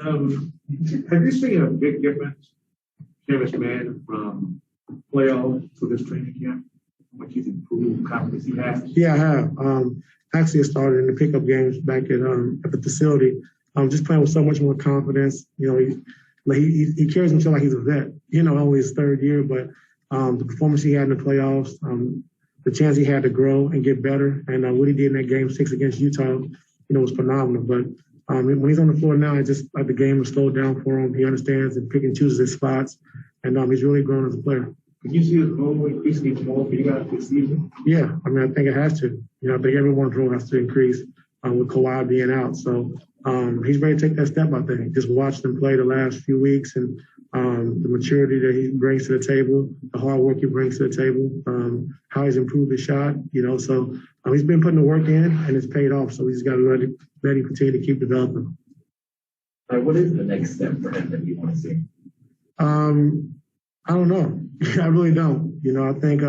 Have you seen a big difference, Travis Man, from playoffs to this training camp? How much he's improved, confidence he has? Yeah, I have. Actually, I started in the pickup games back at the facility. Just playing with so much more confidence. You know, he carries himself like he's a vet. You know, only his third year, but the performance he had in the playoffs, the chance he had to grow and get better, and what he did in that game 6 against Utah, you know, was phenomenal. But when he's on the floor now, it's just like the game has slowed down for him. He understands and pick and chooses his spots, and he's really grown as a player. Can you see his role increasing more for you guys this season? Yeah, I mean, I think it has to. You know, I think everyone's role has to increase with Kawhi being out. So he's ready to take that step, I think. Just watch them play the last few weeks and the maturity that he brings to the table, the hard work he brings to the table, how he's improved his shot, you know. So he's been putting the work in, and it's paid off. So he's got to let him continue to keep developing. All right, what is the next step for him that you want to see? I don't know. I really don't. You know, I think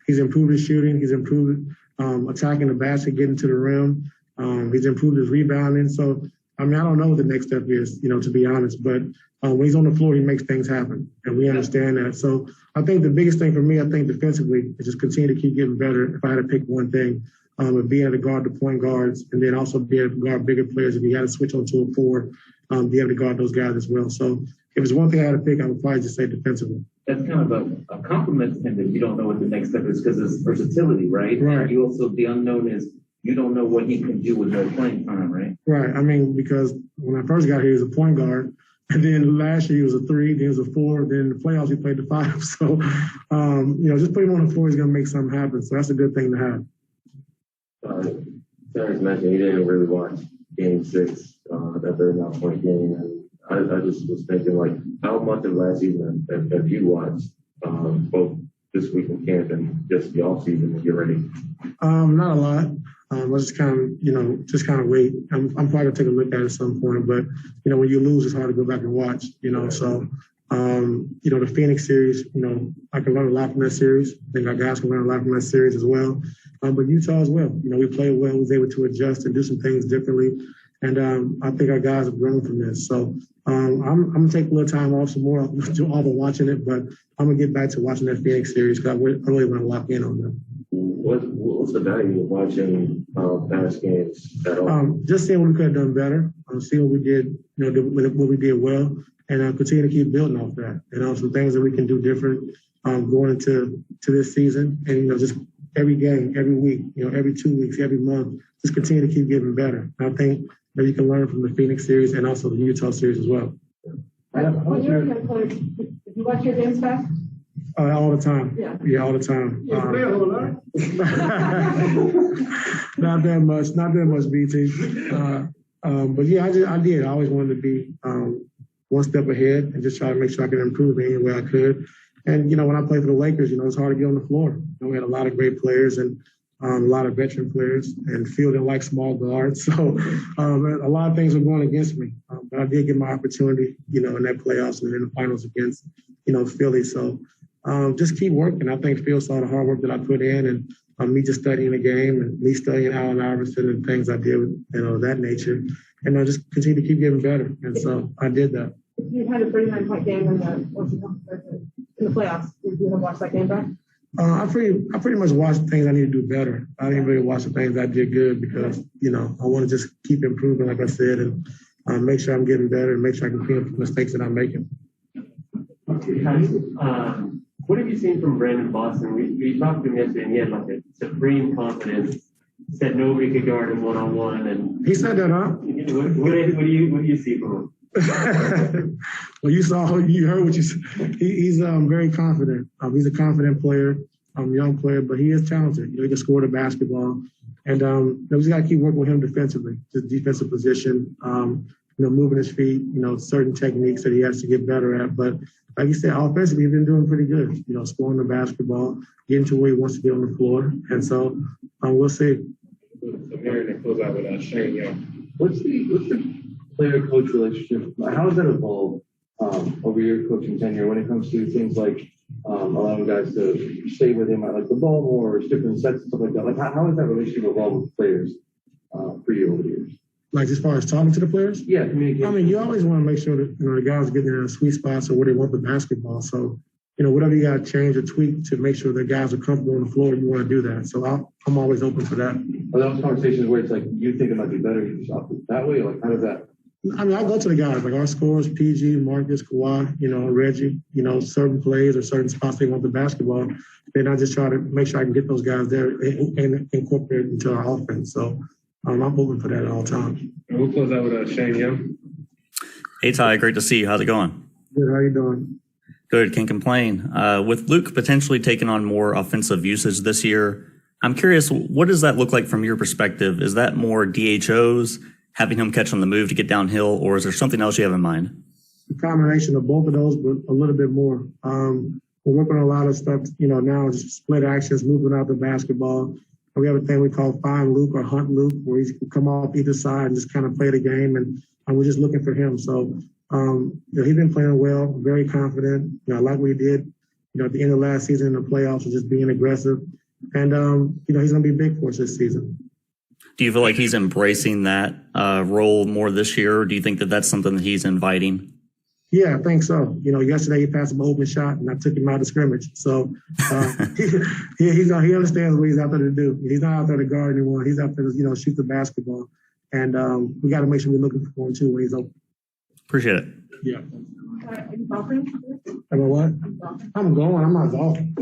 he's improved his shooting. He's improved attacking the basket, getting to the rim. He's improved his rebounding. So, I mean, I don't know what the next step is, you know, to be honest. But when he's on the floor, he makes things happen, and we understand that. So I think the biggest thing for me, I think defensively, is just continue to keep getting better. If I had to pick one thing, would be able to guard the point guards, and then also be able to guard bigger players. If he had to switch onto a 4, be able to guard those guys as well. So if it's one thing I had to pick, I would probably just say defensively. That's kind of a compliment to him that you don't know what the next step is because it's versatility, right? Right. And you also, the unknown is you don't know what he can do with no playing time, right? Right. I mean, because when I first got here, he was a point guard. And then last year he was a 3, then he was a 4. Then in the playoffs he played the 5. So, you know, just put him on the floor, he's going to make something happen. So that's a good thing to have. Terrence mentioned he didn't really watch Game 6, that 39-point game. And I just was thinking, like, how much of last season have you watched, both this week in camp and just the offseason when you're ready? Not a lot. I just kind of wait. I'm probably going to take a look at it at some point. But, you know, when you lose, it's hard to go back and watch, you know. So, you know, the Phoenix series, you know, I can learn a lot from that series. I think our guys can learn a lot from that series as well. But Utah as well. You know, we played well. We was able to adjust and do some things differently. And I think our guys have grown from this. So I'm going to take a little time off some more. I'll do all the watching it, but I'm going to get back to watching that Phoenix series because I really want to lock in on them. What's the value of watching past games at all? Just seeing what we could have done better, seeing what we did, you know, what we did well, and continue to keep building off that. And some things that we can do different going into this season. And, you know, just every game, every week, you know, every 2 weeks, every month, just continue to keep getting better. And I think that you can learn from the Phoenix series and also the Utah series as well. When you're a head coach, did you watch your games back? All the time. Yeah, all the time. Yeah, not that much, BT. But yeah, I did. I always wanted to be one step ahead and just try to make sure I could improve any way I could. And, you know, when I played for the Lakers, you know, it's hard to get on the floor. You know, we had a lot of great players and a lot of veteran players and fielding like small guards. So a lot of things were going against me. But I did get my opportunity, you know, in that playoffs and in the finals against, you know, Philly. So just keep working. I think Phil saw the hard work that I put in and me just studying the game and me studying Allen Iverson and things I did, you know, that nature. And I just continue to keep getting better. And so I did that. You had a 39-point game in the playoffs. Did you watch that game back? I pretty much watched the things I need to do better. I didn't really watch the things I did good because, you know, I want to just keep improving, like I said, and make sure I'm getting better and make sure I can clean up the mistakes that I'm making. What have you seen from Brandon Boston? We talked to him yesterday, and he had like a supreme confidence. Said nobody could guard him one-on-one, and he said that, huh? What do you see from him? Well, you heard what you said. He's very confident. He's a confident player, young player, but he is talented. You know, he can score the basketball, and we just got to keep working with him defensively, just defensive position. You know, moving his feet. You know, certain techniques that he has to get better at. But like you said, offensively, he's been doing pretty good. You know, scoring the basketball, getting to where he wants to get on the floor, and so we'll see. So Mary, to close out with Shane Young. What's the player-coach relationship? How has that evolved over your coaching tenure when it comes to things like allowing guys to stay with him at like the ball more, or different sets and stuff like that? Like how has that relationship evolved with players for you over the years? Like as far as talking to the players? Yeah, communication. I mean, you always want to make sure that, the guys are getting in their sweet spots or where they want the basketball. So, whatever you got to change or tweak to make sure the guys are comfortable on the floor, you want to do that. So I'm always open for that. Are those conversations where it's like, you think it might be better if you shot that way? Or like, how does that? I mean, I go to the guys, like our scorers, PG, Marcus, Kawhi, Reggie, certain plays or certain spots they want the basketball. Then I just try to make sure I can get those guys there and incorporate it into our offense. So I'm open for that at all times. And we'll close out with Shane Young. Hey, Ty, great to see you. How's it going? Good, how you doing? Good, can't complain. With Luke potentially taking on more offensive usage this year, I'm curious, what does that look like from your perspective? Is that more DHOs, having him catch on the move to get downhill, or is there something else you have in mind? A combination of both of those, but a little bit more. We're working on a lot of stuff, now just split actions, moving out the basketball. We have a thing we call find Luke or hunt Luke, where he can come off either side and just kind of play the game, and we're just looking for him. So, he's been playing well, very confident. I like what he did, at the end of last season in the playoffs, just being aggressive. And, he's going to be big for us this season. Do you feel like he's embracing that role more this year, or do you think that that's something that he's inviting? Yeah, I think so. Yesterday he passed an open shot, and I took him out of scrimmage. So he understands what he's out there to do. He's not out there to guard anymore. He's out there to shoot the basketball, and we got to make sure we're looking for him too when he's open. Appreciate it. Yeah. Are you golfing? Am I what? I'm going. I'm not golfing.